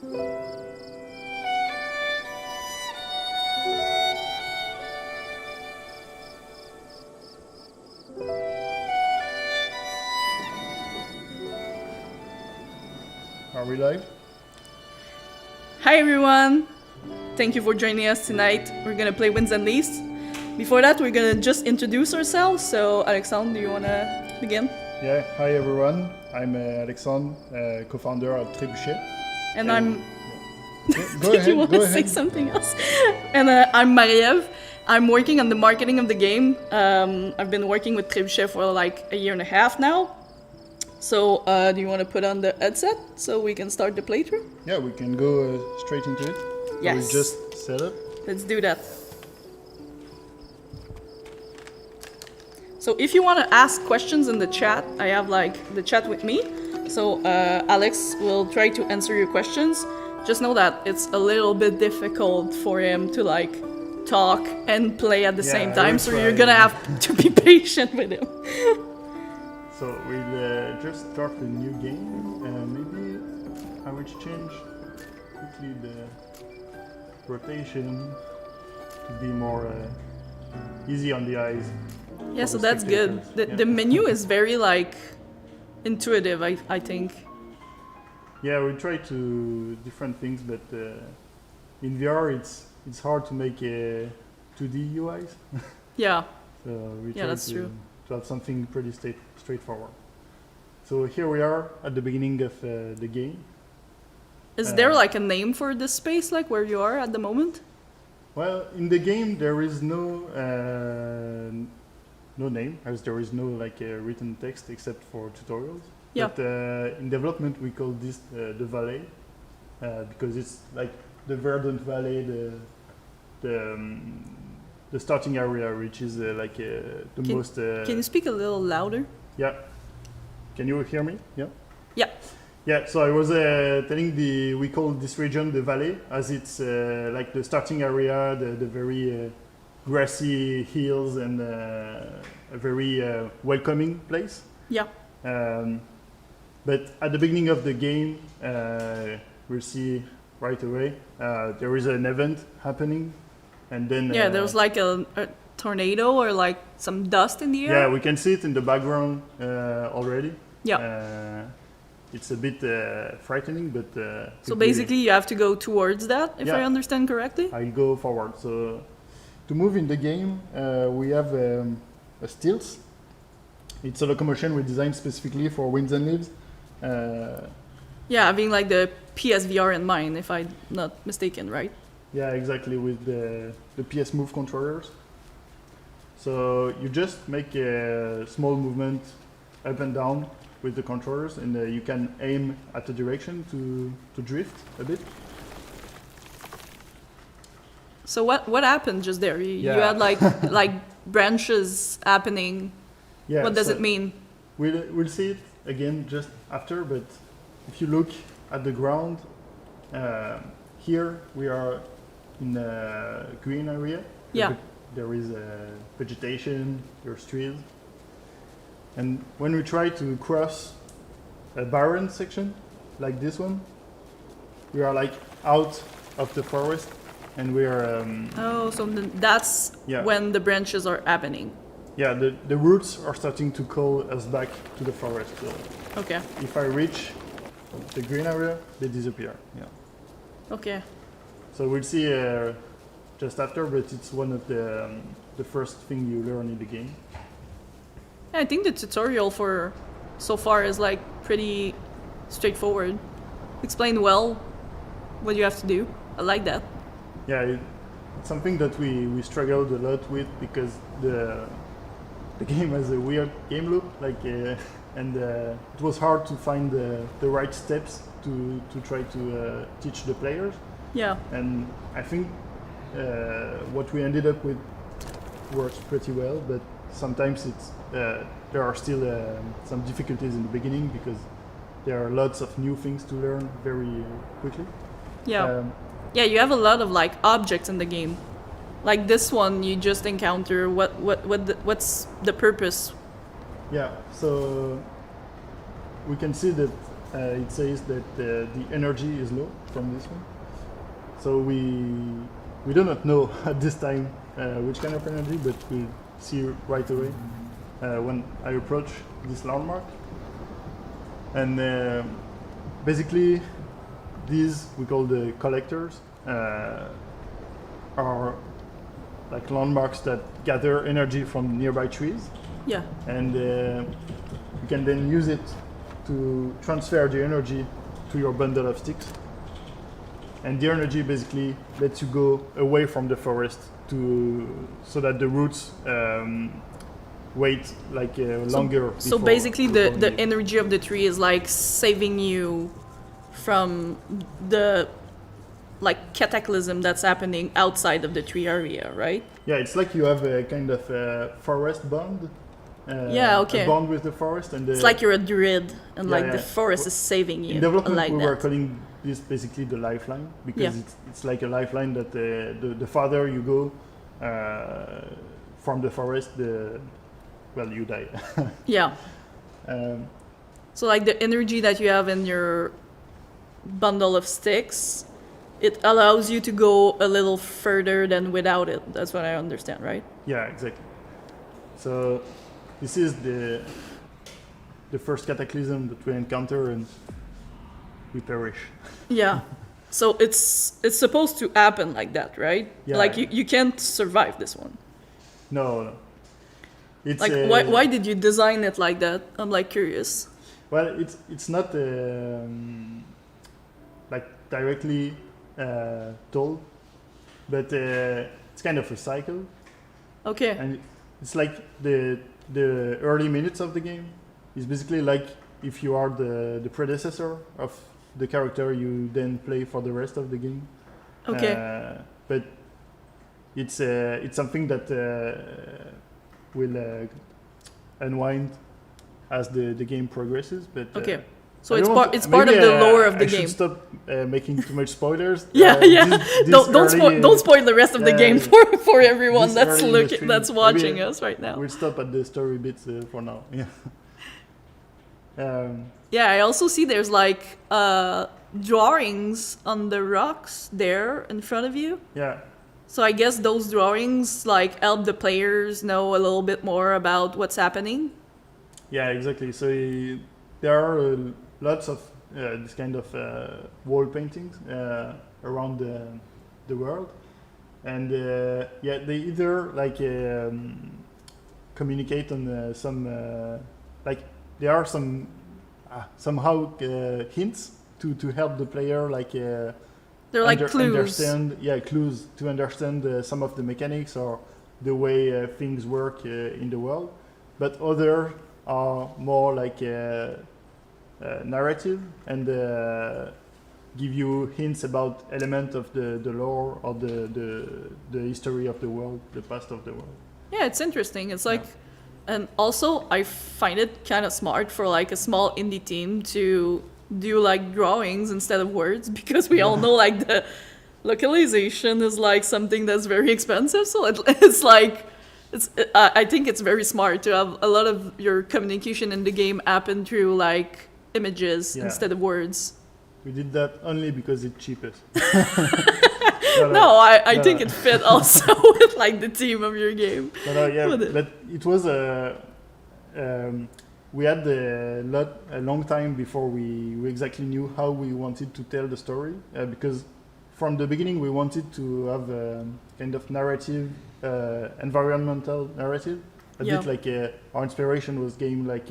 Are we live? Hi everyone! Thank you for joining us tonight. We're gonna play Winds and Leaves. Before that, we're gonna just introduce ourselves. So, Alexandre, do you wanna begin? Yeah, hi everyone. I'm Alexandre, co-founder of Trebuchet. And I'm... Go Did ahead, you want go to say ahead. something else? And I'm Marie-Ève. I'm working on the marketing of the game. I've been working with Trebuchet for like a year and a half now. So, do you want to put on the headset so we can start the playthrough? Yeah, we can go straight into it. Yes. We just set up. Let's do that. So if you want to ask questions in the chat, I have like the chat with me. So Alex will try to answer your questions. Just know that it's a little bit difficult for him to like talk and play at the Yeah, same I time. will So try. you're gonna have to be patient with him. So we'll just start a new game. Maybe I will change quickly the rotation to be more easy on the eyes. Yeah, for so the that's good. spectators. The menu is very like intuitive, I think. Yeah, we try to different things, but in VR it's hard to make 2D UIs. Yeah. So we Yeah, try that's true. to have something pretty straightforward. So here we are at the beginning of the game. Is there like a name for this space, like where you are at the moment? Well, in the game there is no name, as there is no like written text except for tutorials. Yeah. But in development we call this the valley because it's like the verdant valley, the starting area, which is like the most. Can you speak a little louder? Yeah. Can you hear me? Yeah. Yeah. Yeah. So I was telling we call this region the valley, as it's like the starting area, the very grassy hills and a very welcoming place. Yeah. But at the beginning of the game, we'll see right away there is an event happening, and then Yeah, there's like a tornado or like some dust in the air. yeah, we can see it in the background already. Yeah. It's a bit frightening, but So basically, you have to go towards that, if I Yeah. understand correctly. I'll go forward. So to move in the game, we have a stilts. It's a locomotion we designed specifically for Winds and Leaves. Yeah, having like the PSVR in mind, if I'm not mistaken, right? Yeah, exactly, with the PS Move controllers. So you just make a small movement up and down with the controllers, and you can aim at a direction to drift a bit. So what happened just there? You Yeah. had like like branches happening. Yeah, What does so it mean? We'll see it again just after, but if you look at the ground, here we are in a green area. Yeah. There is vegetation, there's trees. And when we try to cross a barren section, like this one, we are like out of the forest and we are... Oh, so that's Yeah. when the branches are happening. yeah, the roots are starting to call us back to the forest. So Okay. if I reach the green area, they disappear. Yeah. Okay. So we'll see just after, but it's one of the first thing you learn in the game. I think the tutorial for so far is like pretty straightforward. Explain well what you have to do. I like that. Yeah, it's something that we struggled a lot with because the game has a weird game loop, like, and it was hard to find the right steps to try to teach the players. Yeah. And I think what we ended up with works pretty well, but sometimes there are still some difficulties in the beginning because there are lots of new things to learn very quickly. Yeah. Yeah, you have a lot of like objects in the game. Like this one, you just encounter what's the purpose? Yeah, so we can see that it says that the energy is low from this one. So we do not know at this time which kind of energy, but we'll see right away when I approach this landmark. And basically, these we call the collectors are like landmarks that gather energy from nearby trees, Yeah. and you can then use it to transfer the energy to your bundle of sticks. And the energy basically lets you go away from the forest so that the roots wait like longer. So before- basically, before the you- energy of the tree is like saving you from the like cataclysm that's happening outside of the tree area, right? Yeah, it's like you have a kind of forest bond. Yeah, okay. A bond with the forest, and It's like you're a druid, and Yeah, like yeah. the forest is saving you. in development like we that. were calling this basically the lifeline, because Yeah. it's like a lifeline that the farther you go from the forest, you die. Yeah. um, So like the energy that you have in your bundle of sticks, it allows you to go a little further than without it. That's what I understand, right? Yeah, exactly. So this is the first cataclysm that we encounter, and we perish. Yeah. So it's supposed to happen like that, right? Yeah. Like you can't survive this one. No. It's Like why did you design it like that? I'm like curious. Well, it's not like directly told, but it's kind of a cycle, Okay. and it's like the early minutes of the game is basically like if you are the predecessor of the character you then play for the rest of the game. Okay. But it's something that will unwind as the game progresses. But Okay. So I it's don't part want- it's part of maybe, the lore of the I should game. stop making too much spoilers. Yeah, yeah. This Don't early, don't spoil the rest of the yeah, game for everyone this that's early in the looking stream. that's Maybe, watching us right now. We'll stop at the story bits for now. Yeah. Yeah, I also see there's like drawings on the rocks there in front of you. Yeah. So I guess those drawings like help the players know a little bit more about what's happening. Yeah, exactly. So there are lots of this kind of wall paintings around the world, and yeah, they either like communicate on some like there are some somehow hints to help the player like They're like clues. understand clues to understand some of the mechanics or the way things work in the world, but other are more like narrative and give you hints about element of the lore or the history of the world, the past of the world. Yeah, it's interesting. It's like, and also I find it kind of smart for like a small indie team to do like drawings instead of words, because we all know like the localization is like something that's very expensive. So it's like, I think it's very smart to have a lot of your communication in the game happen through like images Yeah. instead of words. We did that only because it's cheapest. No, I think it fit also with like the theme of your game. Yeah, With it. but it was we had a long time before we exactly knew how we wanted to tell the story, because from the beginning we wanted to have a kind of narrative, environmental narrative, a Yeah. bit like our inspiration was game like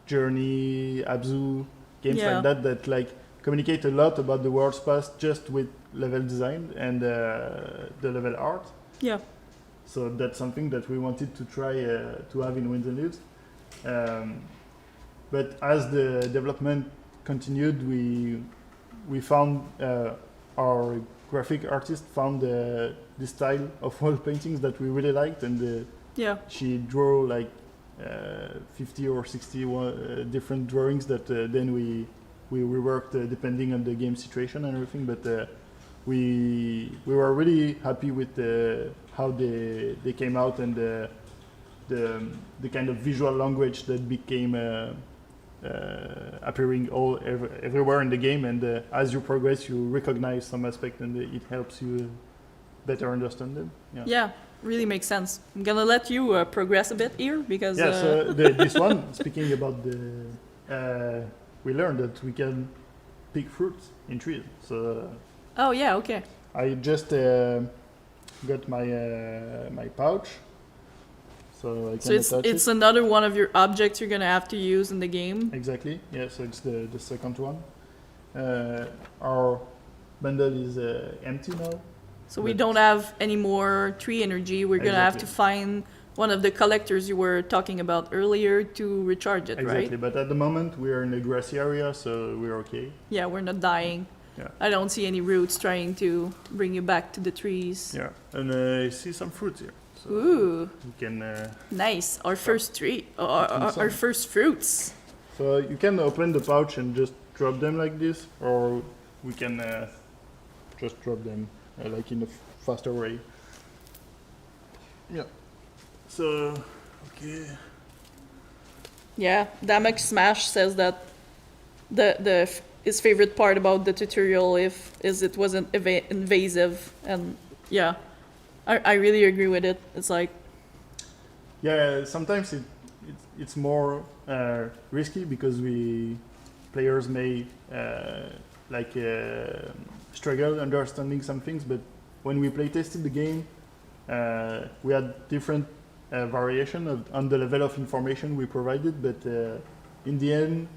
Journey, Abzu, games Yeah. like that like communicate a lot about the world's past just with level design and the level art. Yeah. So that's something that we wanted to try to have in Winds and Leaves. But as the development continued, we found our graphic artist found this style of wall paintings that we really liked, and Yeah. she drew like 50 or 60 different drawings that then we reworked depending on the game situation and everything. But we were really happy with how they came out, and the kind of visual language that became appearing everywhere in the game, and as you progress, you recognize some aspect, and it helps you better understand them. Yeah. Yeah, really makes sense. I'm gonna let you progress a bit here because. Yeah. So this one, speaking about the, we learned that we can pick fruits in trees. So. Oh yeah. Okay. I just got my my pouch. So I can attach it's another one of your objects you're gonna have to use in the game. Exactly. Yeah. So it's the second one. Our bundle is empty now. So we don't have any more tree energy. We're gonna have to find one of the collectors you were talking about earlier to recharge it, Exactly. right? But at the moment we are in a grassy area, so we're okay. Yeah, we're not dying. Yeah. I don't see any roots trying to bring you back to the trees. Yeah. And I see some fruits here. So Ooh, you can. nice. Our first tree, our first fruits. So you can open the pouch and just drop them like this, or we can just drop them like in a faster way. Yeah. So, okay. Yeah, Damage Smash says that his favorite part about the tutorial is it wasn't invasive, and yeah, I really agree with it. It's like, yeah, sometimes it's more risky because players may struggle understanding some things, but when we playtested the game, we had different variation on the level of information we provided, but in the end,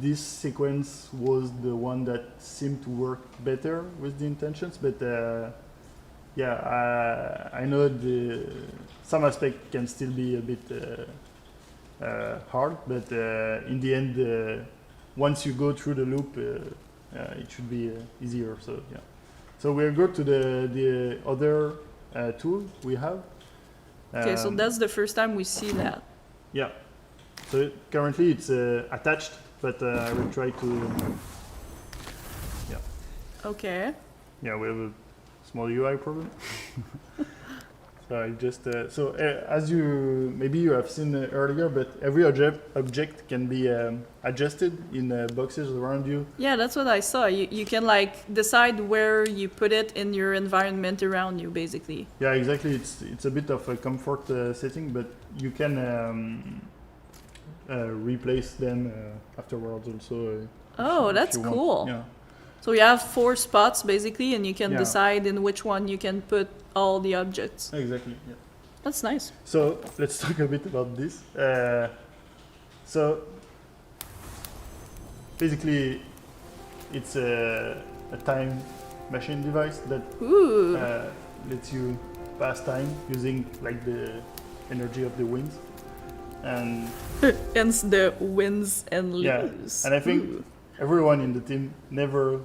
this sequence was the one that seemed to work better with the intentions. But yeah, I know some aspect can still be a bit hard, but in the end, once you go through the loop, it should be easier. So yeah. So we'll go to the other tool we have. okay, so that's the first time we see that. Yeah. So currently it's attached, but I will try to. Yeah. Okay. Yeah, we have a small UI problem. So I just as maybe you have seen earlier, but every object can be adjusted in boxes around you. Yeah, that's what I saw. You can like decide where you put it in your environment around you, basically. Yeah, exactly. It's a bit of a comfort setting, but you can replace them afterwards also. Oh, that's cool. Yeah. So you have 4 spots basically, and you can Yeah. decide in which one you can put all the objects. Exactly. Yeah. That's nice. So let's talk a bit about this. So basically, it's a time machine device that Ooh. lets you pass time using like the energy of the winds, and Hence the wins and yeah. lose. And I think Ooh. everyone in the team never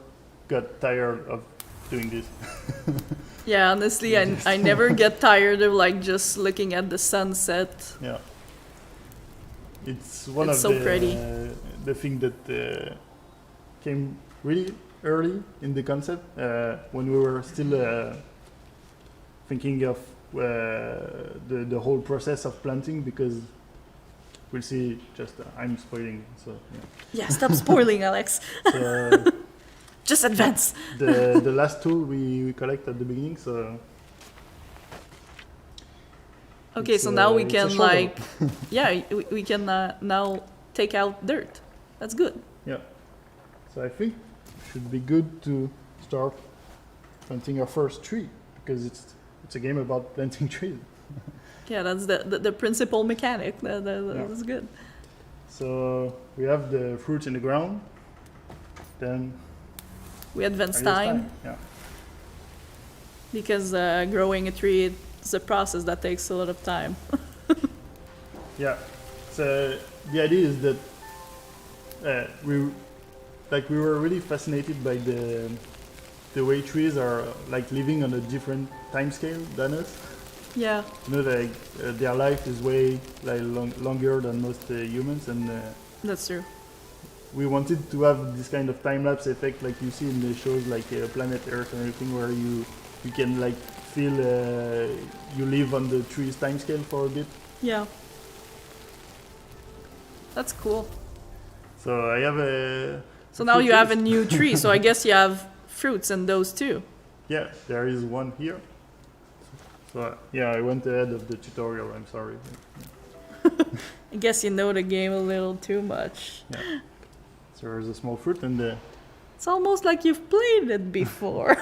got tired of doing this. Yeah, honestly, I never get tired of like just looking at the sunset. Yeah. It's one It's of so pretty. The thing that came really early in the concept when we were still thinking of the whole process of planting, because we'll see. Just I'm spoiling, so yeah. Yeah, stop spoiling, Alex. So, Just advance. the last tool we collect at the beginning, so Okay, it's, so now we it's a can shovel. like, yeah, we can now take out dirt. That's good. Yeah. So I think it should be good to start planting our first tree, because it's a game about planting trees. Yeah, that's the principal mechanic. Yeah. That's good. So we have the fruits in the ground. Then We advance harvest time Yeah. because growing a tree is a process that takes a lot of time. Yeah. So the idea is that we were really fascinated by the way trees are like living on a different time scale than us. Yeah, You know, like their life is way like longer than most humans, and that's true. we wanted to have this kind of time lapse effect, like you see in the shows like Planet Earth and everything, where you can like feel you live on the tree's time scale for a bit. Yeah. That's cool. So I have a. So now you have a new tree. So I guess you have fruits in those too. Yeah, there is one here. So yeah, I went ahead of the tutorial. I'm sorry. I guess you know the game a little too much. Yeah. So there's a small fruit and It's almost like you've played it before.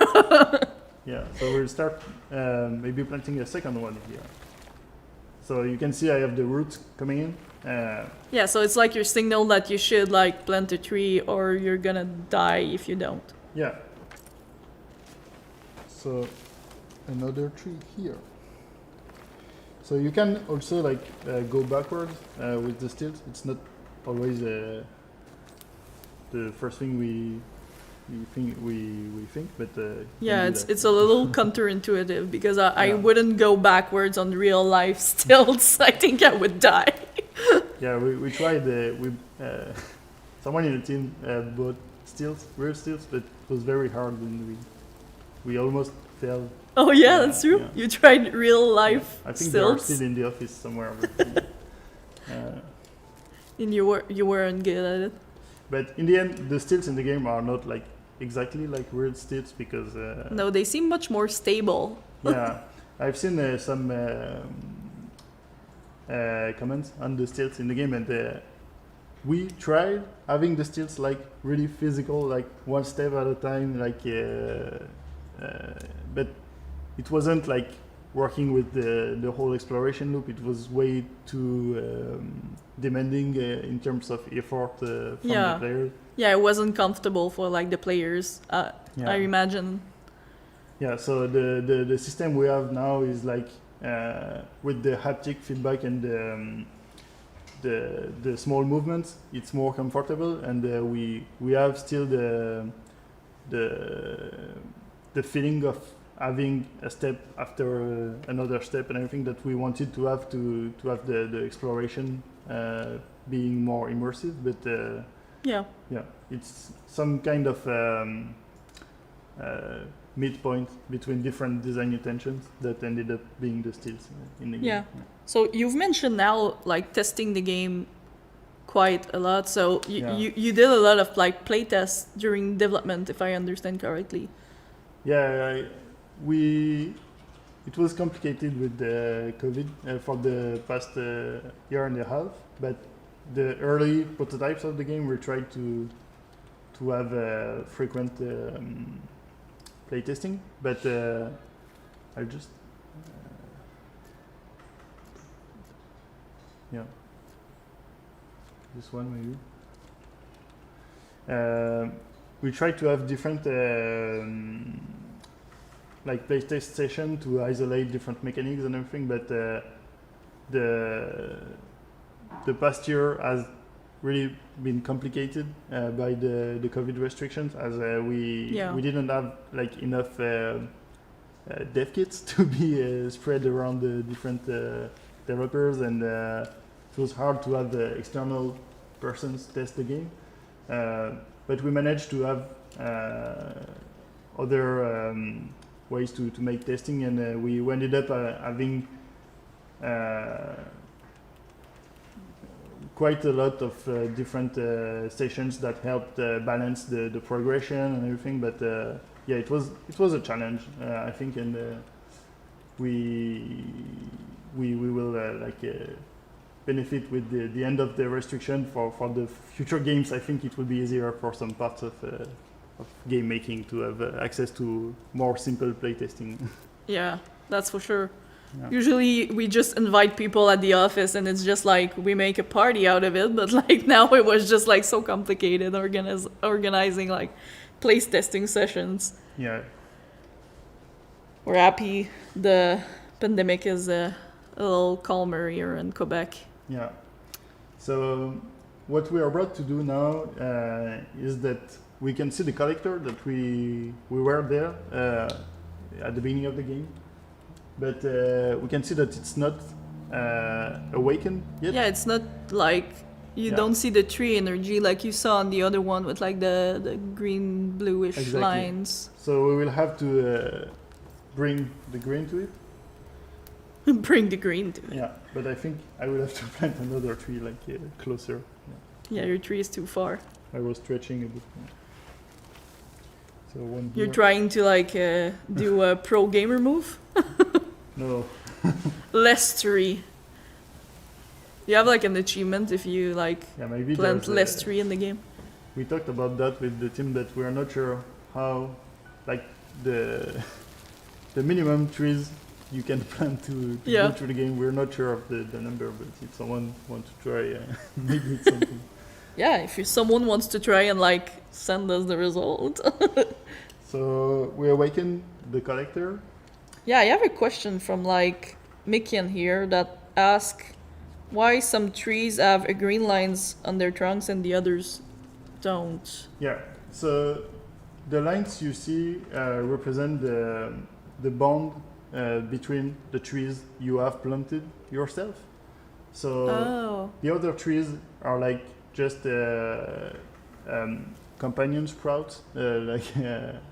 yeah. So we'll start maybe planting a second one here. So you can see I have the roots coming in. Yeah, so it's like your signal that you should like plant a tree or you're gonna die if you don't. Yeah. So another tree here. So you can also like go backwards with the stilts. It's not always the first thing we think, but yeah, it's a little counterintuitive because I wouldn't go backwards on real life stilts. I think I would die. Yeah, we tried. Someone in the team bought stilts, real stilts, but it was very hard, and we almost failed. Oh yeah, that's true. Yeah. You tried real life I think stilts. they are still in the office somewhere. But, and you weren't good at it. but in the end, the stilts in the game are not like exactly like real stilts because No, they seem much more stable. yeah, I've seen some comments on the stilts in the game, and we tried having the stilts like really physical, like one step at a time, like but it wasn't like working with the whole exploration loop. It was way too demanding in terms of effort from the players. Yeah, it wasn't comfortable for like the players. I imagine. Yeah, so the system we have now is like with the haptic feedback and the small movements, it's more comfortable, and we have still the feeling of having a step after another step and everything that we wanted to have the exploration being more immersive, but yeah, it's some kind of midpoint between different design intentions that ended up being the stills in the game. Yeah. So you've mentioned now like testing the game quite a lot. So you did a lot of like playtests during development, if I understand correctly. Yeah, it was complicated with the COVID for the past year and a half, but the early prototypes of the game were tried to have frequent playtesting, but I'll just this one maybe. We tried to have different like playtest session to isolate different mechanics and everything, but the past year has really been complicated by the COVID restrictions, as we didn't have like enough dev kits to be spread around the different developers, and it was hard to have external persons test the game. But we managed to have other ways to make testing, and we ended up having quite a lot of different sessions that helped balance the progression and everything. But yeah, it was a challenge, I think, and we will benefit with the end of the restriction for the future games. I think it will be easier for some parts of game making to have access to more simple playtesting. Yeah, that's for sure. Yeah. Usually we just invite people at the office and it's just like we make a party out of it, but like now it was just like so complicated organizing like place testing sessions. Yeah. We're happy the pandemic is a little calmer here in Quebec. Yeah. So what we are about to do now is that we can see the collector that we were there at the beginning of the game. But we can see that it's not awakened yet. Yeah, it's not like you don't see the tree energy like you saw on the other one with like the green bluish lines. So we will have to bring the green to it. Bring the green to it. Yeah, but I think I will have to plant another tree like closer. Yeah, your tree is too far. I was stretching a bit more. So one You're here. trying to like do a pro gamer move? No. Less tree. You have like an achievement if you like Yeah, maybe plant there's less tree in the game. We talked about that with the team that we are not sure how, like the minimum trees you can plant to Yeah. go through the game. We're not sure of the number, but if someone wants to try, maybe it's something. Yeah, if someone wants to try and like send us the result. So we awaken the collector. Yeah, I have a question from like Mikian here that ask why some trees have green lines on their trunks and the others don't. Yeah. So the lines you see represent the bond between the trees you have planted yourself. So Oh. the other trees are like just companion sprouts, like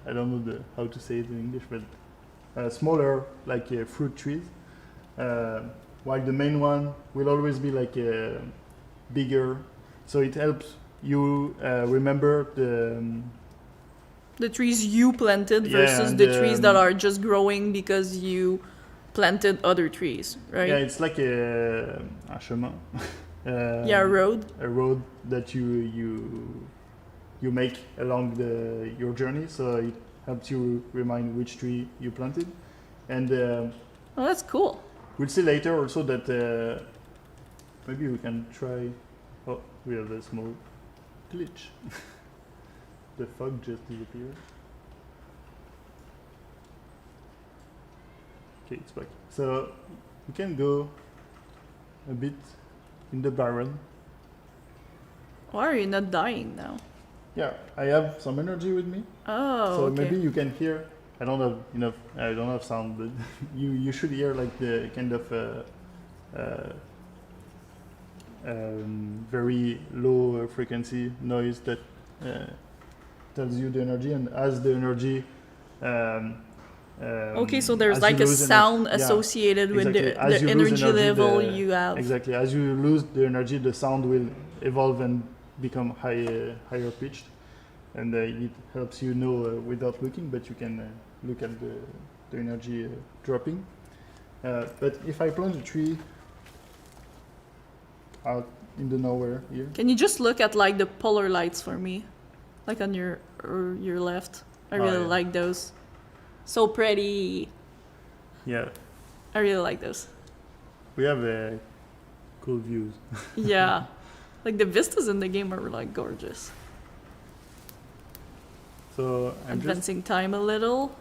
I don't know how to say it in English, but smaller like fruit trees. While the main one will always be like bigger, so it helps you remember The trees you planted Yeah, versus and, the trees that are just growing because you planted other trees, right? yeah, it's like un chemin. Yeah, road. A road that you make along your journey, so it helps you remind which tree you planted. And Oh, that's cool. we'll see later also that maybe we can try. Oh, we have a small glitch. The fog just disappeared. Okay, it's back. So we can go a bit in the barren. Why are you not dying now? Yeah, I have some energy with me. Oh, So okay. maybe you can hear. I don't have enough. I don't have sound, but you should hear like the kind of very low frequency noise that tells you the energy, and as the energy. Okay, so there's as like you a lose sound yeah, associated with exactly. As the you lose energy level the- you have. Exactly. As you lose the energy, the sound will evolve and become higher pitched, and it helps you know without looking, but you can look at the energy dropping. But if I plant a tree out in the nowhere here, Can you just look at like the polar lights for me? Like on your left. I Oh, really yeah. like those. So pretty. yeah, I really like those. we have cool views. Yeah. Like the vistas in the game are like gorgeous. So I'm just Advancing time a little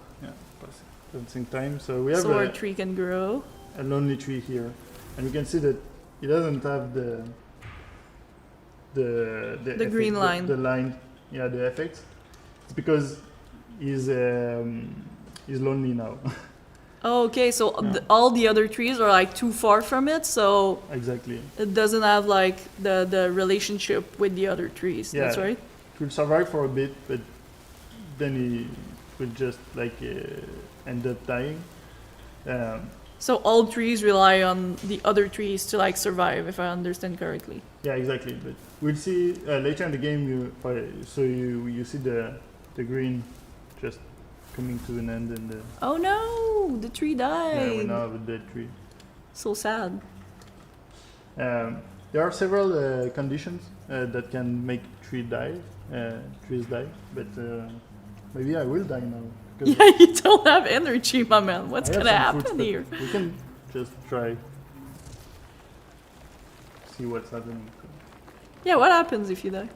passing time. So we have so our tree can grow. a lonely tree here, and you can see that it doesn't have the effect, green line. the line, yeah, the effects. It's because he's lonely now. Oh, okay, so Yeah. all the other trees are like too far from it, so Exactly. it doesn't have like the relationship with the other trees. That's Yeah. right. It will survive for a bit, but then he will just like end up dying. So all trees rely on the other trees to like survive, if I understand correctly. Yeah, exactly. But we'll see later in the game. You see the green just coming to an end, and Oh no, the tree yeah, we died. now have a dead tree. So sad. There are several conditions that can make trees die, but maybe I will die now. because Yeah, you don't have energy, my man. What's I have gonna some fruits, happen but here? We can just try. See what's happening. Yeah, what happens if you die?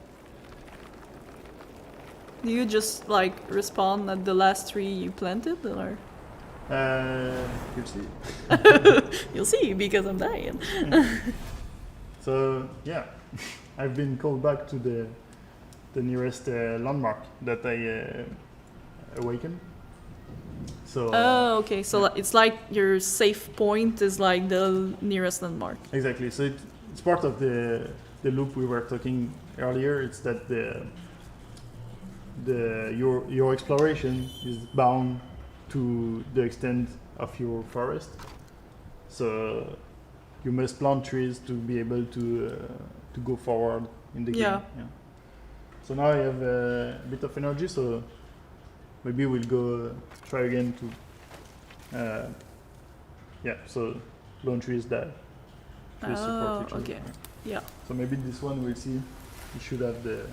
Do you just like respawn at the last tree you planted, or You'll see. you'll see because I'm dying? So yeah, I've been called back to the nearest landmark that I awakened. So Oh, okay. So it's like your safe point is like the nearest landmark. exactly. So it's part of the loop we were talking earlier. It's that your exploration is bound to the extent of your forest. So you must plant trees to be able to go forward in the Yeah. game. Yeah. So now I have a bit of energy, so maybe we'll go try again to. Yeah. So lone trees that will support each other. Okay. Yeah. So maybe this one we'll see. We should have the.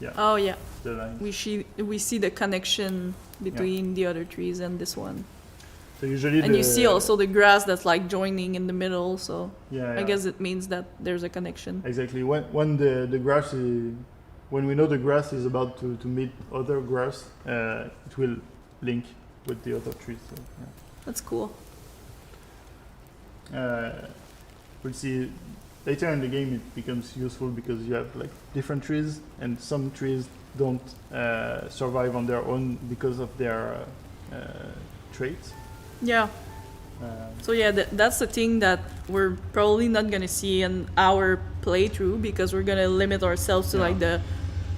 Yeah. Oh yeah. The line. We see the connection between the other trees and this one. So usually And you see also the grass that's like joining in the middle, so Yeah. I guess it means that there's a connection. Exactly. When the grass is, when we know the grass is about to meet other grass, it will link with the other trees. So, That's cool. we'll see later in the game. It becomes useful because you have like different trees, and some trees don't survive on their own because of their traits. Yeah. So yeah, that's the thing that we're probably not gonna see in our playthrough because we're gonna limit ourselves to like the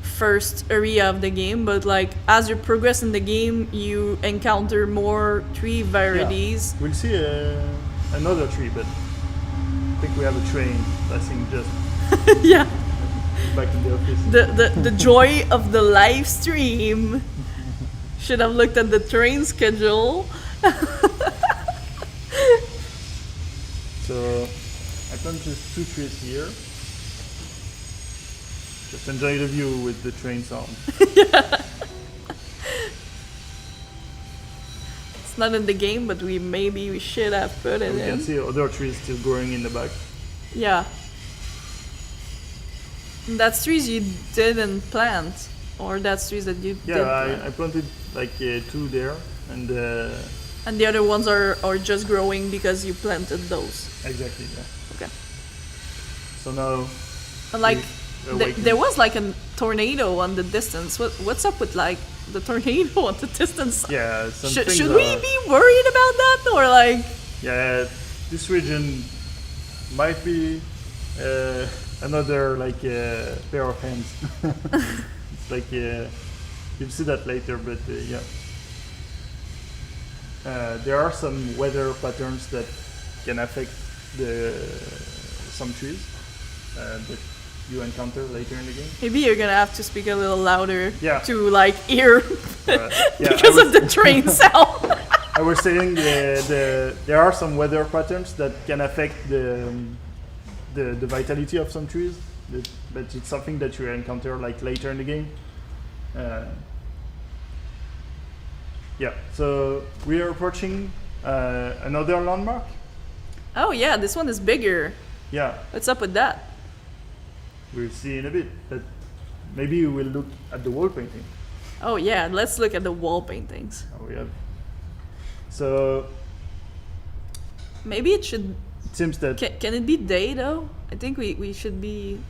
first area of the game. But like as you progress in the game, you encounter more tree varieties. We'll see another tree, but I think we have a train passing just Yeah. back in the office. The joy of the live stream. Should have looked at the train schedule. So I planted 2 trees here. Just enjoy the view with the train sound. It's not in the game, but we should have put it We in. can see other trees still growing in the back. Yeah. And that's trees you didn't plant, or that's trees that you did plant. I planted like 2 there, and And the other ones are just growing because you planted those. exactly, yeah. Okay. So now And like, awaken. there was like a tornado on the distance. What's up with like the tornado on the distance? Yeah, some Should things we are- be worried about that, or like? Yeah, this region might be another like pair of hands. It's like you'll see that later, but yeah. There are some weather patterns that can affect some trees that you encounter later in the game. Maybe you're gonna have to speak a little louder Yeah. to like hear Yeah, because of the train sound. I was saying there are some weather patterns that can affect the vitality of some trees, but it's something that you encounter like later in the game. Yeah, so we are approaching another landmark. Oh yeah, this one is bigger. Yeah, What's up with that? we'll see in a bit, but maybe we will look at the wall painting. Oh yeah, let's look at the wall paintings. We have. So Maybe it should. it seems that Can it be day though? I think we should be.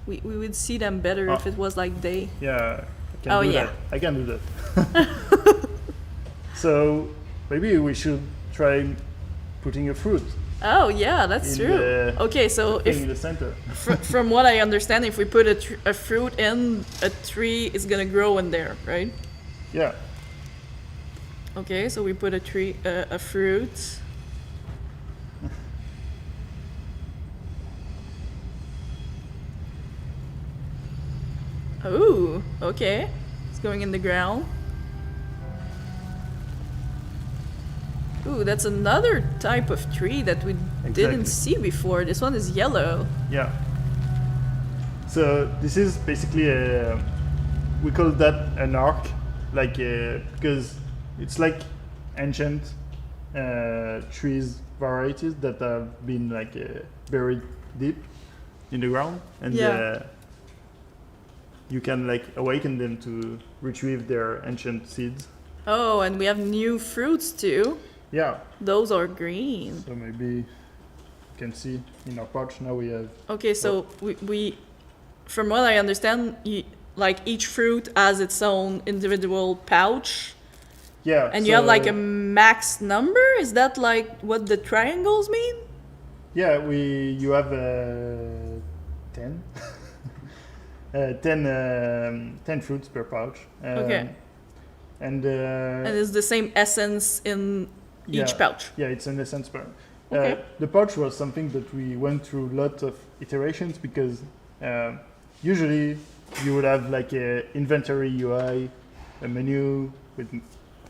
We would see them better if it was like day. yeah, I can Oh, do yeah. that. I can do that. So maybe we should try putting a fruit Oh yeah, that's In true. the Okay, so in the center. from what I understand, if we put a fruit in, a tree is gonna grow in there, right? Yeah, Okay, so we put a fruit. Oh, okay. It's going in the ground. Ooh, that's another type of tree that we didn't Exactly. see before. This one is yellow. yeah. So this is basically we call that an arc, like because it's like ancient trees varieties that have been like buried deep in the ground, and Yeah. you can like awaken them to retrieve their ancient seeds. Oh, and we have new fruits too. Yeah. Those are green. So maybe you can see in our pouch now we have. Okay, so we from what I understand, like each fruit has its own individual pouch, Yeah. and you have like a max number. Is that like what the triangles mean? Yeah, you have 10. 10 fruits per pouch. Okay. And And it's the same essence in each yeah, pouch. Yeah, it's an essence per. Okay. The pouch was something that we went through lots of iterations because Usually you would have like a inventory UI, a menu with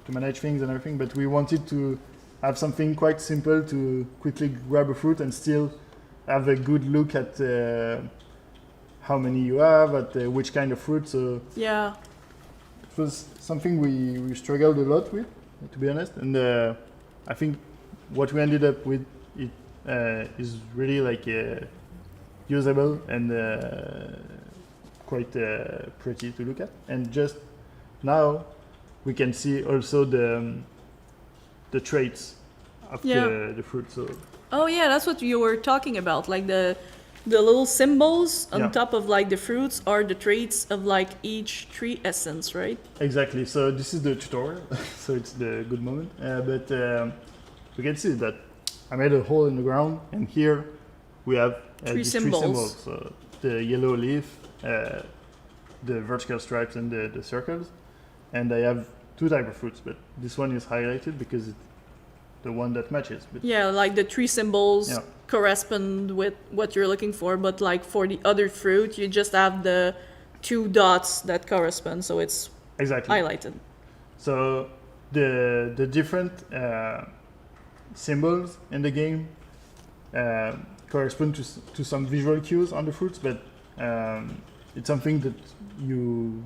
to manage things and everything, but we wanted to have something quite simple to quickly grab a fruit and still have a good look at how many you have, at which kind of fruit. So Yeah. it was something we struggled a lot with, to be honest. And I think what we ended up with is really like usable and quite pretty to look at. And just now we can see also the traits of the fruit. So Oh yeah, that's what you were talking about. Like the little symbols on Yeah. top of like the fruits are the traits of like each tree essence, right? exactly. So this is the tutorial, so it's the good moment. But we can see that I made a hole in the ground, and here we have these three symbols. So the yellow leaf, the vertical stripes, and the circles. And I have two type of fruits, but this one is highlighted because it's the one that matches. But Yeah, like the three symbols Yeah. correspond with what you're looking for, but like for the other fruit, you just have the two dots that correspond, so it's exactly. highlighted. So the different symbols in the game correspond to some visual cues on the fruits, but it's something that you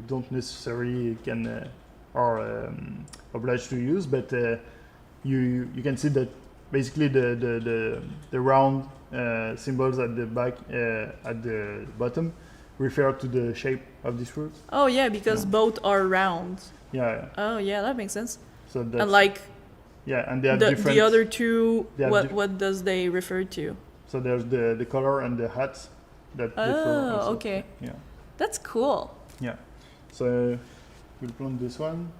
don't necessarily can are obliged to use, but you can see that basically the round symbols at the back at the bottom refer to the shape of these fruits. Oh yeah, because Yeah. both are round. Yeah. Oh yeah, that makes sense. So that's And like yeah, and they have different. the other two, they have what does they refer to? So there's the color and the hats that differ. Oh, Also. okay. Yeah. That's cool. Yeah. So we'll plant this one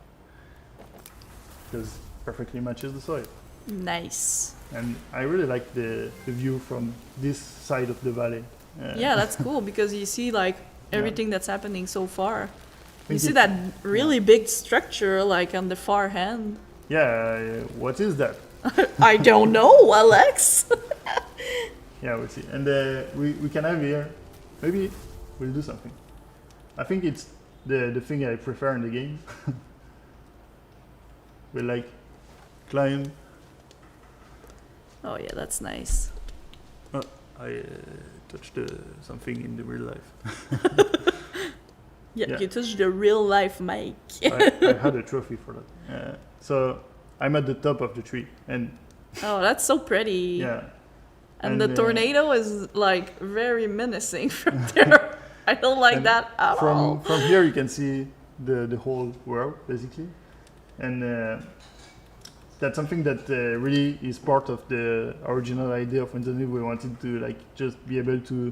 because perfectly matches the soil. Nice. And I really like the view from this side of the valley. Yeah, that's cool because you see like everything that's happening so far. You think see it- that really big structure like on the far hand. Yeah. What is that? I don't know, Alex. Yeah, we'll see. And we can have here. Maybe we'll do something. I think it's the thing I prefer in the game. We like climb. Oh yeah, that's nice. Oh, I touched something in the real life. Yeah, Yeah. you touched the real life mic. I had a trophy for that. So I'm at the top of the tree, and Oh, that's so pretty. yeah, And the And, tornado is like very menacing from there. I don't like And that at all. from here you can see the whole world basically, and that's something that really is part of the original idea of Internet. We wanted to like just be able to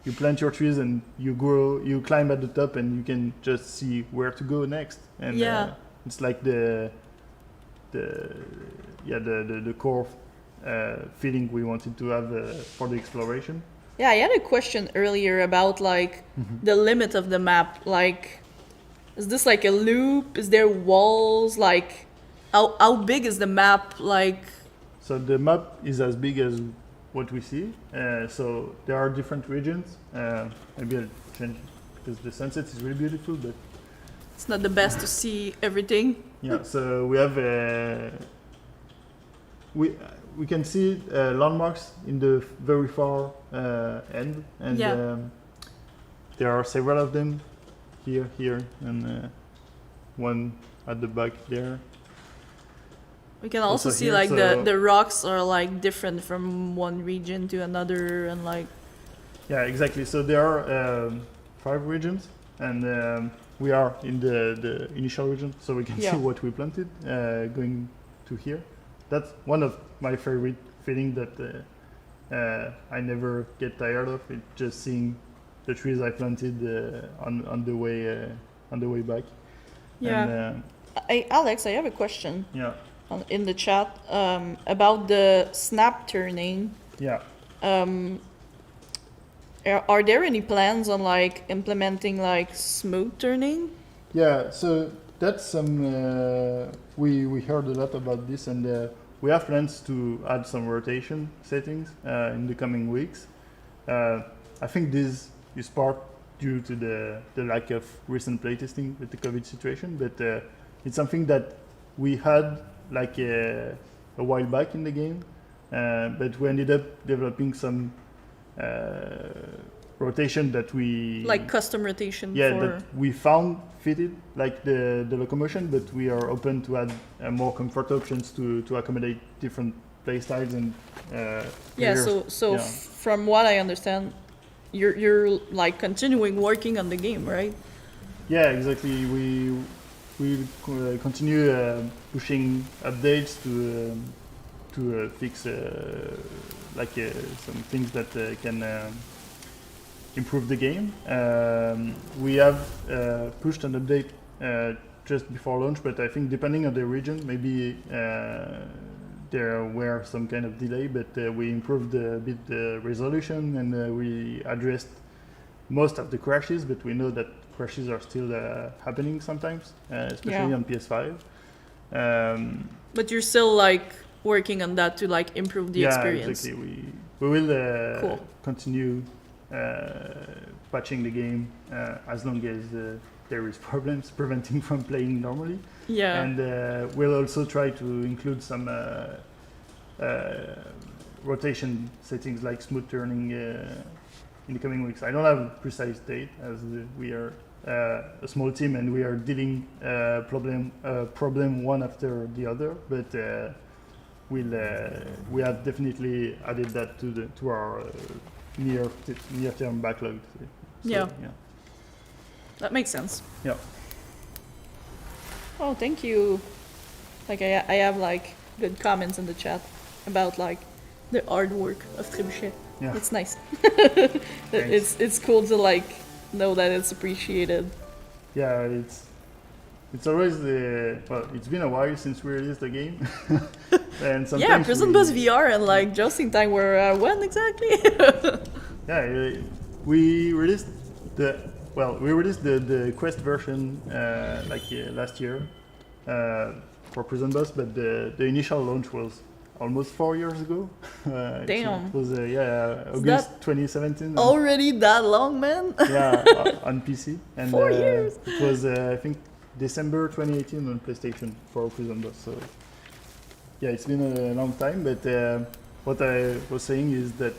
you plant your trees and you grow, you climb at the top, and you can just see where to go next. And Yeah. it's like the core feeling we wanted to have for the exploration. Yeah, I had a question earlier about like the limit of the map. Like, is this like a loop? Is there walls? Like, how big is the map? Like, So the map is as big as what we see. So there are different regions. Maybe I'll change because the sunset is really beautiful. But it's not the best to see everything. yeah, so we have we can see landmarks in the very far end, and Yeah. there are several of them here, and one at the back there. We can also Also see here, like so- the rocks are like different from one region to another, and like Yeah, exactly. So there are 5 regions, and we are in the initial region, so we can Yeah. see what we planted going to here. That's one of my favorite feeling that I never get tired of. It just seeing the trees I planted on the way back. yeah. And, Alex, I have a question yeah, in the chat about the snap turning. yeah. Are there any plans on like implementing like smooth turning? Yeah, so that's some. We heard a lot about this, and we have plans to add some rotation settings in the coming weeks. I think this is part due to the lack of recent playtesting with the COVID situation, but it's something that we had like a while back in the game, but we ended up developing some rotation that we Like custom rotation yeah for... that we found fitted like the locomotion, but we are open to add more comfort options to accommodate different play styles and Yeah, players. so Yeah. from what I understand, you're like continuing working on the game, right? Yeah, exactly. We continue pushing updates to fix like some things that can improve the game. We have pushed an update just before launch, but I think depending on the region, maybe there were some kind of delay. But we improved a bit the resolution, and we addressed most of the crashes. But we know that crashes are still happening sometimes, especially Yeah. on PS5. But you're still like working on that to like improve the yeah, experience. exactly. We will Cool. continue patching the game as long as there is problems preventing from playing normally. Yeah. And we'll also try to include some rotation settings like smooth turning in the coming weeks. I don't have a precise date as we are a small team and we are dealing problem one after the other, but we have definitely added that to our near term backlog. So, Yeah. yeah. That makes sense. Yeah. Oh, thank you. Like I have like good comments in the chat about like the artwork of Trebuchet. Yeah. It's nice. It's cool to like know that it's appreciated. Yeah, it's always well, it's been a while since we released the game. And sometimes Yeah, Prison Bus VR and like Jousting Time were when exactly? Yeah, we released the Quest version last year for Prison Bus, but the initial launch was almost 4 years ago. Damn. It was August that 2017. Already that long, man? Yeah, on PC. And 4 years. It was I think December 2018 on PlayStation for Prison Bus. So yeah, it's been a long time. But what I was saying is that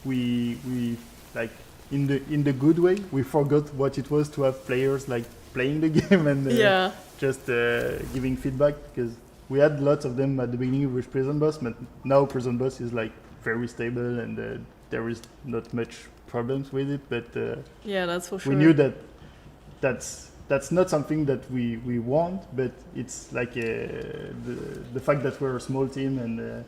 we like in the good way, we forgot what it was to have players like playing the game and Yeah. just giving feedback, because we had lots of them at the beginning with Prison Bus, but now Prison Bus is like very stable and there is not much problems with it. But Yeah, that's for sure. we knew that that's not something that we want, but it's like the fact that we're a small team and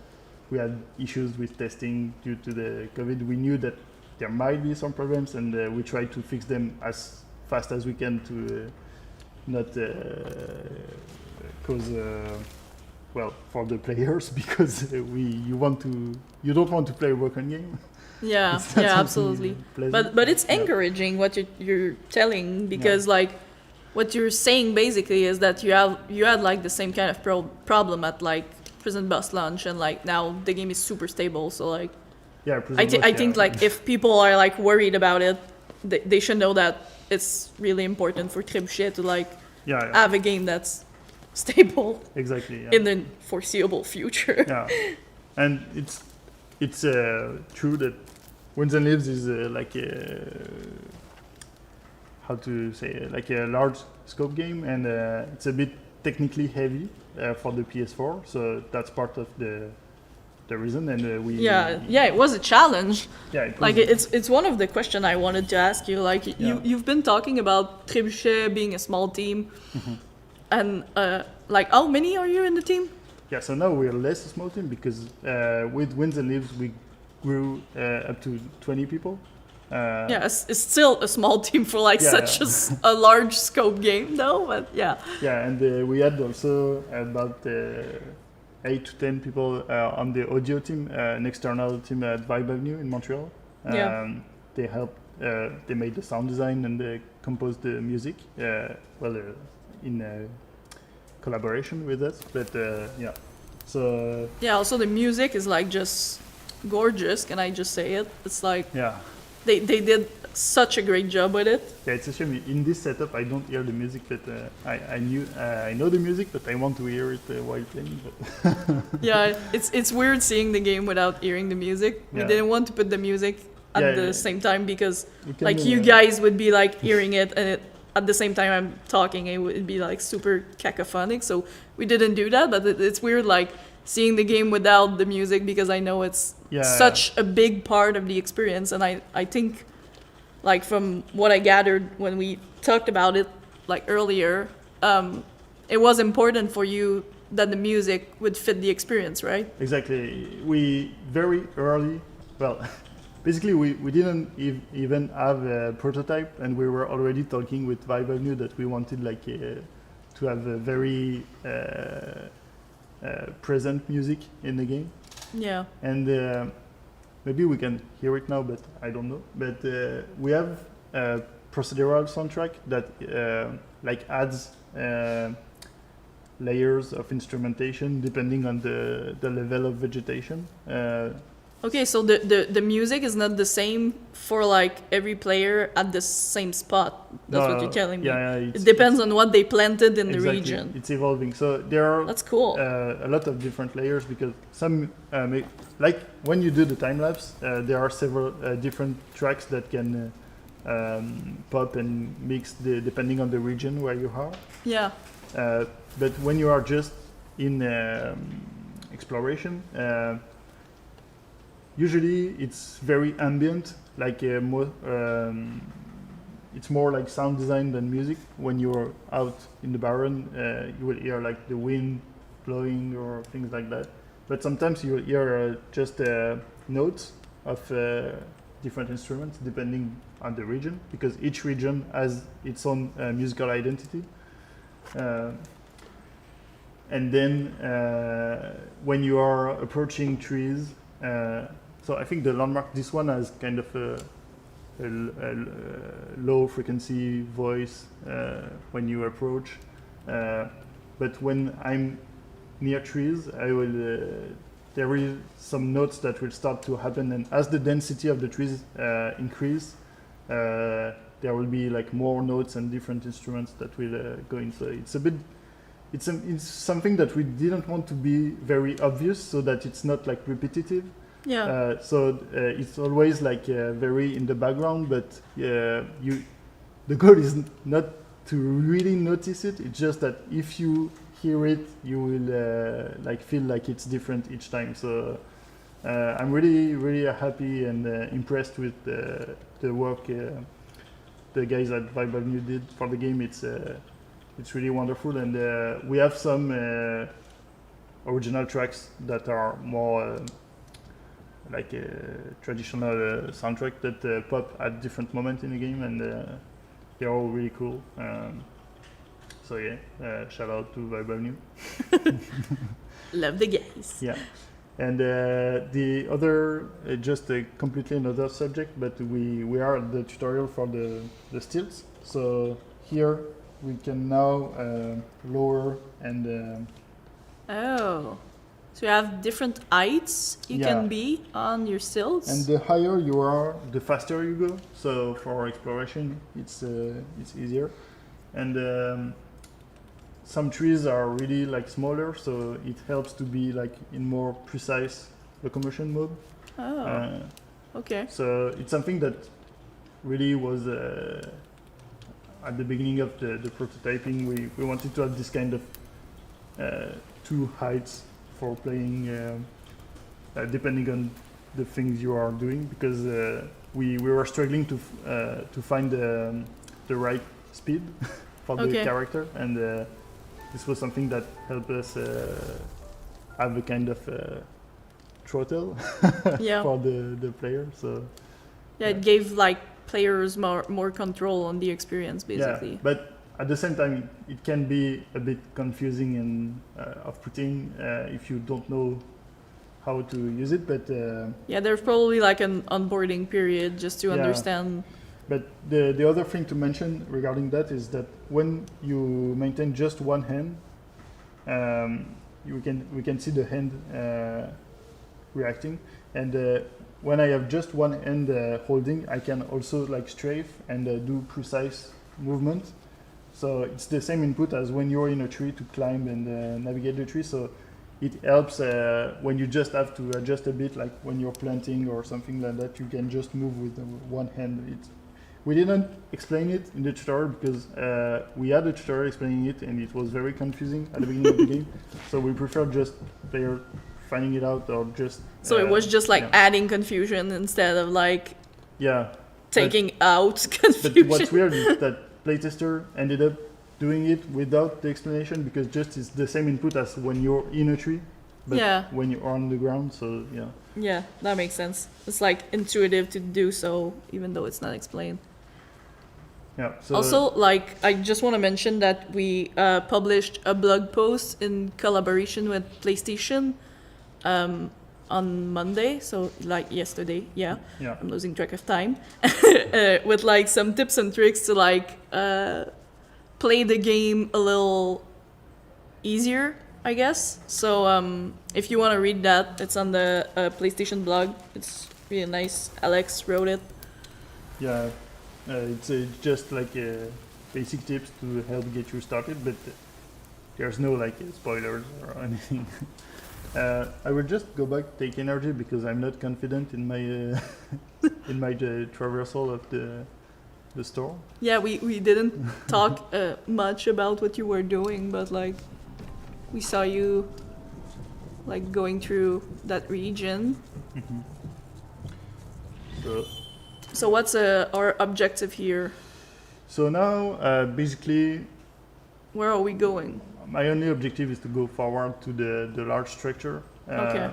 we had issues with testing due to the COVID. We knew that there might be some problems, and we tried to fix them as fast as we can to not cause for the players, because you don't want to play a broken game. Yeah, It's not yeah, something absolutely. pleasant. But it's Yeah. encouraging what you're telling, because like what you're saying basically is that you had like the same kind of problem at like Prison Bus launch, and like now the game is super stable. So like Yeah, Prison Bus, I think like if people are like worried about it, they should know that it's really important for Trebuchet to like yeah, have a game that's stable exactly. Yeah. in the foreseeable future. Yeah, and it's true that Winds and Leaves is like how to say like a large scope game, and it's a bit technically heavy for the PS4, so that's part of the reason. And we Yeah, it was a challenge. yeah it was, Like it's one of the questions I wanted to ask you. Like you've been talking about Trebuchet being a small team, and like how many are you in the team? yeah. So now we're less a small team because with Winds and Leaves we grew up to 20 people. Yeah, it's still a small team for like Yeah, such yeah. a large scope game, though. But yeah, Yeah, and we had also about 8 to 10 people on the audio team, an external team at Vibe Avenue in Montreal. Yeah. They helped, they made the sound design and they composed the music, in collaboration with us. But yeah, so yeah. Also, the music is like just gorgeous. Can I just say it? It's like yeah, they did such a great job with it. Yeah, it's a shame. In this setup, I don't hear the music, but I know the music, but I want to hear it while playing. But Yeah, it's weird seeing the game without hearing the music. We Yeah. didn't want to put the music at Yeah, the yeah. same time because we can, like you guys would be like hearing it and at the same time I'm talking it would be like super cacophonic, so we didn't do that. But it's weird like seeing the game without the music because I know it's Yeah. such a big part of the experience, and I think like from what I gathered when we talked about it like earlier, it was important for you that the music would fit the experience, right? Exactly. We very early, well, basically we didn't even have a prototype, and we were already talking with Vibe Avenue that we wanted like to have a very present music in the game. Yeah. And maybe we can hear it now, but I don't know. But we have a procedural soundtrack that like adds layers of instrumentation depending on the level of vegetation. Okay, so the music is not the same for like every player at the same spot. That's what you're telling me. Yeah, It depends on what they planted in the exactly. region. It's evolving. So there are That's cool. a lot of different layers because some like when you do the time lapse, there are several different tracks that can pop and mix depending on the region where you are. Yeah. But when you are just in exploration, usually it's very ambient, like it's more like sound design than music. When you're out in the barren, you will hear like the wind blowing or things like that. But sometimes you will hear just notes of different instruments depending on the region, because each region has its own musical identity. And then when you are approaching trees, so I think the landmark, this one has kind of a low frequency voice when you approach. But when I'm near trees, there is some notes that will start to happen, and as the density of the trees increase, there will be like more notes and different instruments that will go in. So it's something that we didn't want to be very obvious, so that it's not like repetitive. Yeah. So it's always like very in the background, but the goal is not to really notice it. It's just that if you hear it, you will like feel like it's different each time. So I'm really happy and impressed with the work the guys at Vibe Avenue did for the game. It's really wonderful, and we have some original tracks that are more like a traditional soundtrack that pop at different moments in the game, and they're all really cool. So yeah, shout out to Vibe Avenue. Love the guys. Yeah. And the other, just a completely another subject, but we are at the tutorial for the stilts. So here we can now lower and Oh. So you have different heights you Yeah. can be on your stilts? and the higher you are, the faster you go. So for exploration, it's easier. And some trees are really like smaller, so it helps to be like in more precise locomotion mode. Oh. Okay. So it's something that really was at the beginning of the prototyping. We wanted to have this kind of two heights for playing, depending on the things you are doing, because we were struggling to find the right speed for the Okay. character, and this was something that helped us have a kind of throttle Yeah. for the player. So Yeah, it gave like players more control on the experience, basically. yeah, but at the same time, it can be a bit confusing and off-putting if you don't know how to use it. But Yeah, there's probably like an onboarding period just to Yeah. understand. but the other thing to mention regarding that is that when you maintain just one hand, we can see the hand reacting, and when I have just one hand holding, I can also like strafe and do precise movement. So it's the same input as when you're in a tree to climb and navigate the tree. So it helps when you just have to adjust a bit, like when you're planting or something like that. You can just move with one hand. We didn't explain it in the tutorial because we had a tutorial explaining it and it was very confusing at the beginning of the game. So we prefer just player finding it out or just. So it was just like adding confusion instead of like taking out confusion. But what's weird is that playtester ended up doing it without the explanation because just it's the same input as when you're in a tree, but when you're on the ground. So yeah, that makes sense. It's like intuitive to do so even though it's not explained. Yeah. So also, like, I just want to mention that we published a blog post in collaboration with PlayStation on Monday, so like yesterday. Yeah. I'm losing track of time. With like some tips and tricks to like play the game a little easier, I guess. So if you want to read that, it's on the PlayStation blog. It's really nice. Alex wrote it. Yeah. It's just like basic tips to help get you started, but there's no like spoilers or anything. I will just go back, take energy because I'm not confident in my in my traversal of the store. Yeah, we didn't talk much about what you were doing, but like we saw you like going through that region. Mm-hmm. So what's our objective here? So now, basically, where are we going? My only objective is to go forward to the large structure. Okay.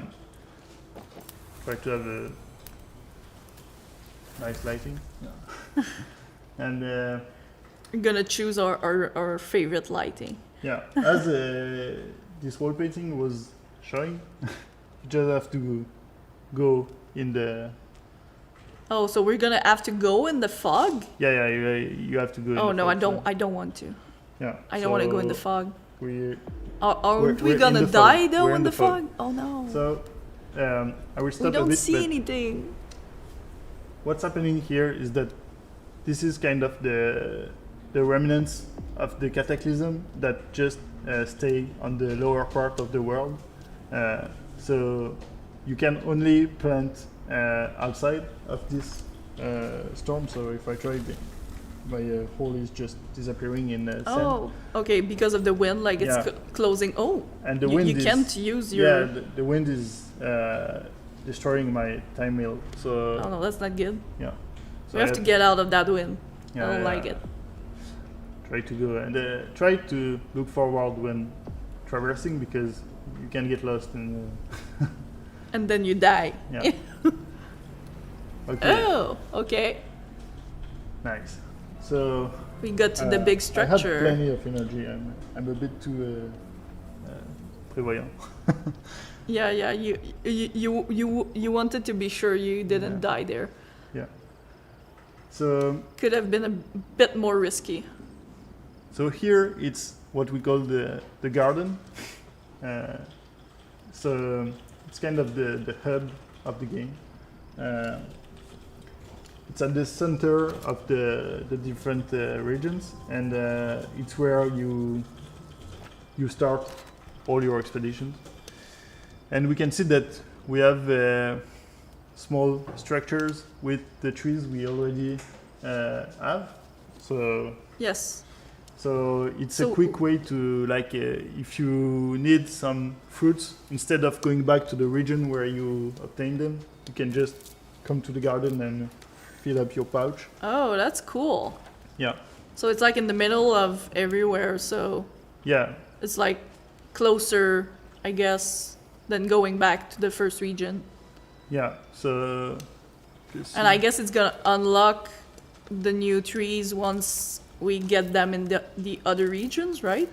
Try to have a nice lighting. Yeah. And we're gonna choose our favorite lighting. Yeah, as this wall painting was showing, you just have to go in the. Oh, so we're gonna have to go in the fog? Yeah, you have to go. Oh in no, the fog, I don't want to. Yeah. I don't want to go in the fog. Aren't we gonna die though in the fog? Oh no. So, I will stop a bit. We don't see anything. What's happening here is that this is kind of the remnants of the cataclysm that just stay on the lower part of the world. So you can only plant outside of this storm. So if I try, my hole is just disappearing in sand. Oh, okay, because of the wind, like it's closing. Oh, and the wind you can't use your. Yeah, the wind is destroying my time mill. So. Oh no, that's not good. Yeah. So we have to get out of that wind. Yeah, I don't like it. Try to go and try to look forward when traversing because you can get lost in. And then you die. Yeah. Okay. Oh, okay. Nice. So. We got to the big structure. I have plenty of energy. I'm a bit too prévoyant. Yeah. You wanted to be sure you didn't die there. Yeah. So. Could have been a bit more risky. So here it's what we call the garden. So it's kind of the hub of the game. It's at the center of the different regions, and it's where you start all your expeditions. And we can see that we have small structures with the trees we already have. So yes. So it's a quick way to, like, if you need some fruits, instead of going back to the region where you obtained them, you can just come to the garden and fill up your pouch. Oh, that's cool. Yeah. So it's like in the middle of everywhere, so... Yeah. It's like closer, I guess, than going back to the first region. Yeah, so... And I guess it's gonna unlock the new trees once we get them in the other regions, right?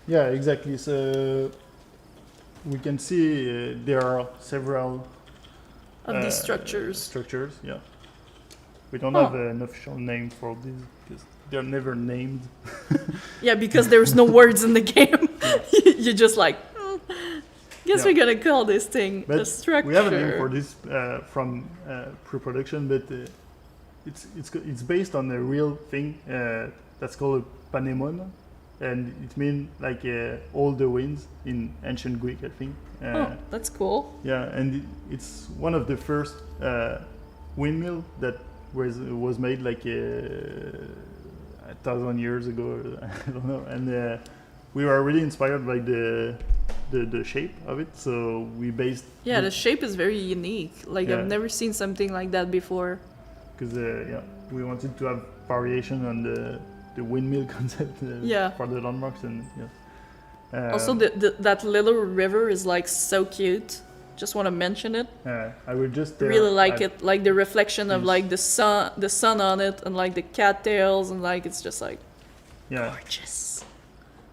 Yeah, exactly. So we can see there are several of these structures. Structures, yeah. We don't have an official name for these because they're never named. Yeah, because there's no words in the game. You're just like, Guess we're gonna call this thing a But structure. we have a name for this from pre-production, but it's based on a real thing that's called a panemon, and it means like all the winds in ancient Greek, I think. Oh, that's cool. Yeah, and it's one of the first windmill that was made like 1,000 years ago. I don't know, and we were really inspired by the shape of it, so we based. Yeah, the shape is very unique. Like Yeah. I've never seen something like that before. Because we wanted to have variation on the windmill concept Yeah. for the landmarks, and Also, that little river is like so cute. Just want to mention it. I will just Really like it, like the reflection of Yes. like the sun on it, and like the cattails, and like it's just like Yeah, gorgeous.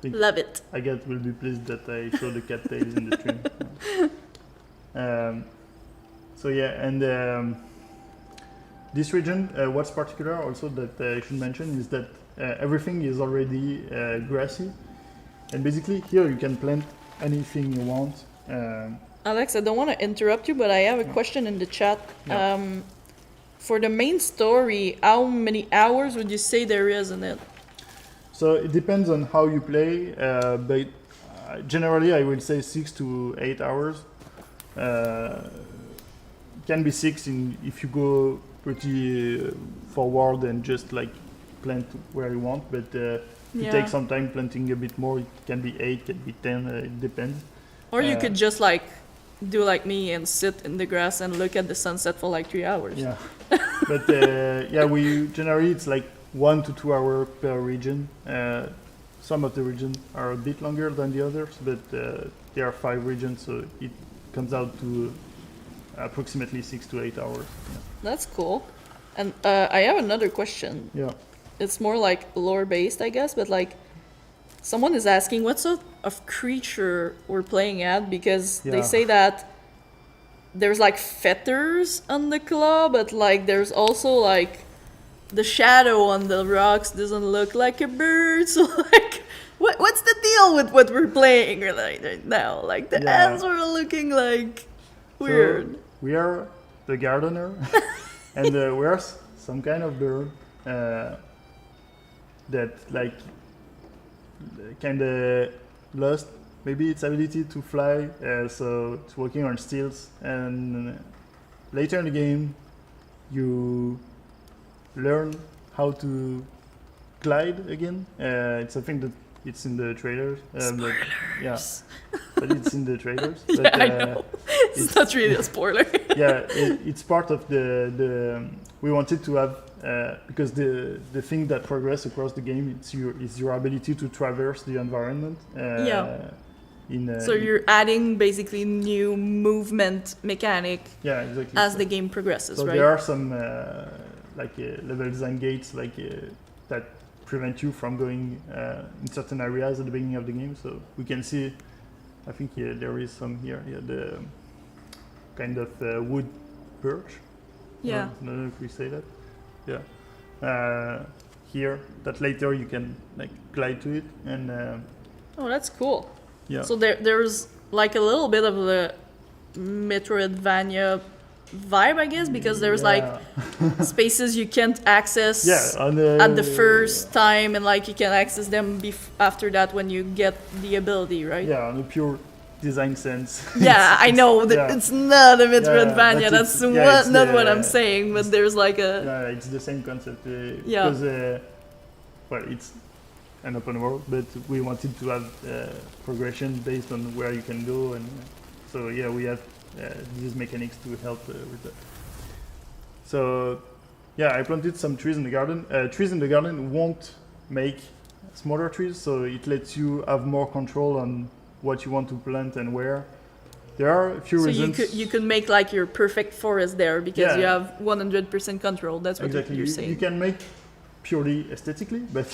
Think- Love it. I guess will be pleased that I show the cattails in the stream. So yeah, and this region, what's particular also that I should mention is that everything is already grassy, and basically here you can plant anything you want. Alex, I don't want to interrupt you, but I have a question in the chat. Yeah. For the main story, how many hours would you say there is in it? So it depends on how you play, but generally I would say 6 to 8 hours. Can be 6 if you go pretty forward and just like plant where you want, but if you take some time planting a bit more, it can be 8, can be 10, it depends. Or you could just like do like me and sit in the grass and look at the sunset for like 3 hours. Yeah, but yeah, we generally it's like 1 to 2 hours per region. Some of the regions are a bit longer than the others, but there are 5 regions, so it comes out to approximately 6 to 8 hours. That's cool. And I have another question. Yeah. It's more like lore based, I guess, but like someone is asking what sort of creature we're playing at, because they Yeah. say that there's like feathers on the claw, but like there's also like the shadow on the rocks doesn't look like a bird. So like what's the deal with what we're playing right now? Like the Yeah. ants are looking like weird. So we are the gardener, and we are some kind of bird that like kind of lost maybe its ability to fly, so it's working on stilts, and later in the game you learn how to glide again. It's something that it's in the trailers. Yeah, but it's in the trailers. Yeah, but, I know. It's not really a spoiler. Yeah, it's part of the we wanted to have because the thing that progress across the game is your ability to traverse the environment. Yeah. In, So you're adding basically new movement mechanic yeah, exactly. as the game progresses, So right? there are some level design gates that prevent you from going in certain areas at the beginning of the game. So we can see, I think there is some here. Yeah, the kind of wood perch. Yeah. I don't know if we say that. Yeah. Here, that later you can like glide to it, and Oh, that's cool. yeah. So there's like a little bit of the Metroidvania vibe, I guess, because there's like spaces you can't access on at the first time, and like you can access them after that when you get the ability, right? Yeah, on a pure design sense. Yeah, I know that yeah. it's not a Metroidvania. but that's it's not the- what I'm saying, but there's like a Yeah, it's the same concept. Yeah. Because, well, it's an open world, but we wanted to have progression based on where you can go, and so yeah, we have these mechanics to help with that. So, yeah, I planted some trees in the garden. Trees in the garden won't make smaller trees, so it lets you have more control on what you want to plant and where. There are a few so reasons. you could make like your perfect forest there because Yeah. you have 100% control. That's what Exactly. you're You saying. can make purely aesthetically, but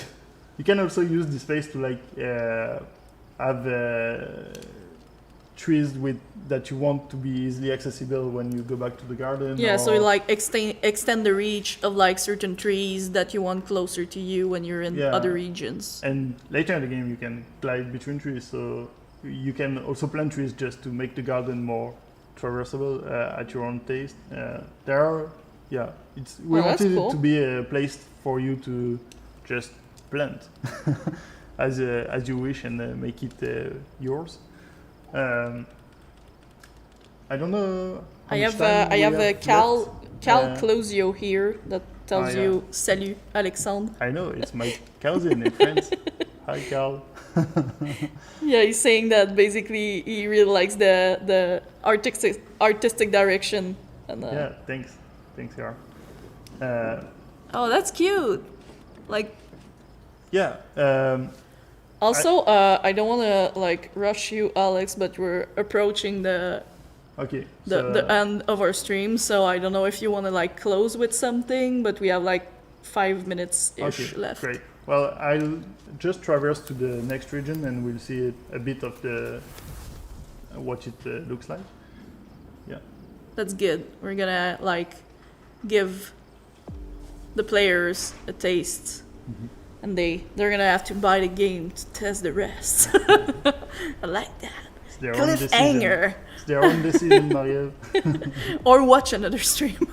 you can also use the space to like have trees that you want to be easily accessible when you go back to the garden. Yeah, so or- like extend the reach of like certain trees that you want closer to you when you're in Yeah. other regions. And later in the game, you can glide between trees. So you can also plant trees just to make the garden more traversable at your own taste. There are, yeah, we Oh, that's wanted cool. it to be a place for you to just plant as you wish and make it yours. I don't know. I have a Cal Closio here that tells yeah. you salut Alexandre. I know, it's my cousin in France. Hi, Carl. Yeah, he's saying that basically he really likes the artistic direction. And, Yeah, thanks, Carl. oh, that's cute. Like, Yeah. also, I don't want to like rush you, Alex, but we're approaching the Okay. the end of our stream, so I don't know if you want to like close with something, but we have like 5 minutes ish left. Great. Well, I'll just traverse to the next region, and we'll see a bit of what it looks like. Yeah. That's good. We're gonna like give the players a taste, and they're gonna have to buy the game to test the rest. I like that. It's their own decision. Cliffhanger. It's their own decision, Mario. Or watch another stream.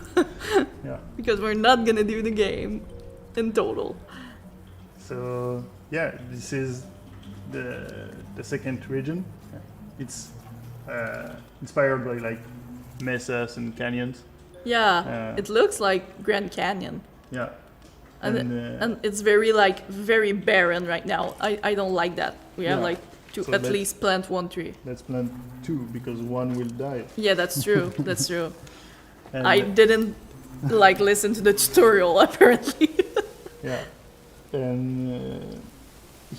Yeah. Because we're not gonna do the game in total. So yeah, this is the second region. It's inspired by like mesas and canyons. Yeah, it looks like Grand Canyon. Yeah. And it's very barren right now. I don't like that. We have like to So at least plant one tree. Let's plant 2 because 1 will die. Yeah, that's true. That's true. And I didn't like listen to the tutorial apparently. yeah. And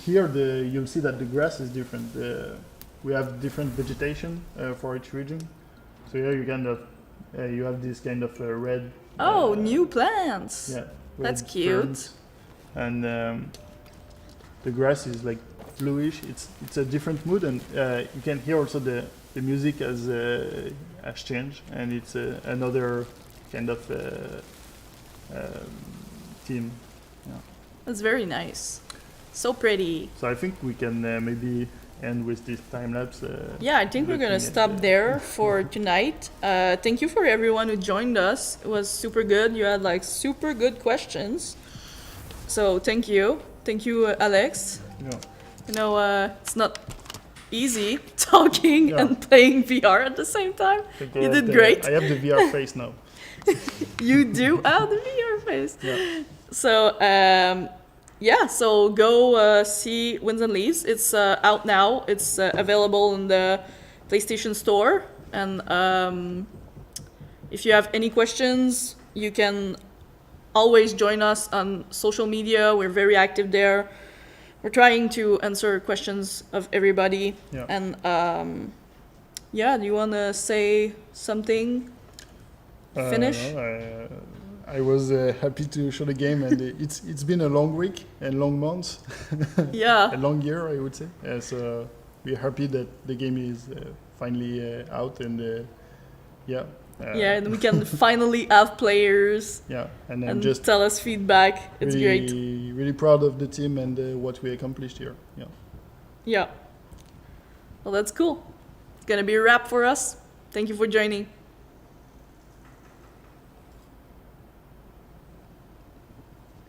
here you'll see that the grass is different. We have different vegetation for each region. So here you kind of you have this kind of red. Oh, new plants. Yeah. That's red cute. ferns. And the grass is like bluish. It's a different mood, and you can hear also the music has changed, and it's another kind of theme. That's very nice. So pretty. So I think we can maybe end with this time lapse. Yeah, I think we're gonna stop there for tonight. Thank you for everyone who joined us. It was super good. You had like super good questions. So thank you. Thank you, Alex. Yeah. You know, it's not easy talking and playing VR at the same time. You did great. I have the VR face now. You do have the VR face. Yeah. So, yeah, so go see Winds and Leaves. It's out now. It's available in the PlayStation Store. And if you have any questions, you can always join us on social media. We're very active there. We're trying to answer questions of everybody. Yeah. And yeah, do you want to say something? Finish? No, I was happy to show the game, and it's been a long week and long months. Yeah. A long year, I would say. So we're happy that the game is finally out, and yeah. Yeah, and we can finally have players. Yeah, and I'm And just tell us feedback. It's great. really proud of the team and what we accomplished here. Yeah. Yeah. Well, that's cool. It's gonna be a wrap for us. Thank you for joining.